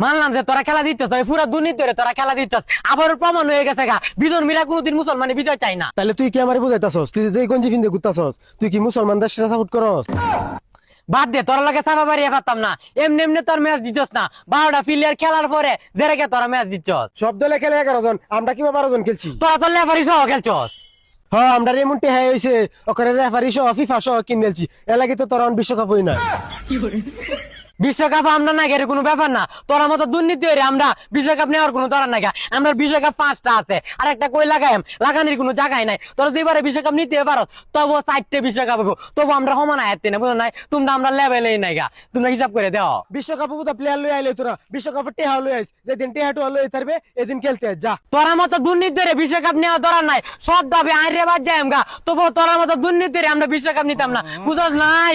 মানলাম যে তোরা খেলা দিচ্ছ পুরা দুর্নীতি ধরে তোরা খেলা দিচ্ছ, আবার প্রমাণ হয়ে গেছে গা বিজন মিলা কোনদিন মুসলমানে বিজয় চাই না। তাহলে তুই কি আমার বুঝাইতাছস? তুই যে গঞ্জি ফিন্দে ঘুরতাছস, তুই কি মুসলমানদের সাথে সাপোর্ট করস? বাদ দে, তোরা লাগে চাপা বাড়িয়ে পারতাম না। এমনি এমনি তোর ম্যাচ দিচ্ছস না, 12টা প্লেয়ার খেলার পরে যেরেকে তোরা ম্যাচ দিচ্ছস। সব দলে খেলে 11 জন, আমরা কিবা 12 জন খেলছি। তোরা তো লেফারি সহ খেলছস। হ্যাঁ, আমরা রেমন্টে হ্যাঁ হইছে, ওখানে রেফারি সহ ফিফা সহ কিনেলছি। এর লাগি তো তোরা বিশ্বকাপ হই না। বিশ্বকাপ আমরা না গেলে কোনো ব্যাপার না, তোরা মতো দুর্নীতি হয়ে আমরা বিশ্বকাপ নেওয়ার কোনো তোরা না। আমরা বিশ্বকাপ 5টা আছে, আর একটা কই লাগাই লাগানোর কোনো জায়গায় নাই। তোরা যেবারে বিশ্বকাপ নিতে পারো তবু 4টে বিশ্বকাপ হবো, তবু আমরা সমান আয়াতে না, বুঝো নাই? তোমরা আমরা লেভেলেই নাই গা, তোমরা হিসাব করে দেও। বিশ্বকাপ প্লেয়ার লই আইলে তোরা বিশ্বকাপে টেহা লই আইস, যেদিন টেহা টোয়া লই থাকবে এদিন খেলতে যা। তোরা মতো দুর্নীতি ধরে বিশ্বকাপ নেওয়া দরকার নাই, সব দাবি আইরে বাদ যাই গা, তবু তোরা মতো দুর্নীতি আমরা বিশ্বকাপ নিতাম না, বুঝছ নাই?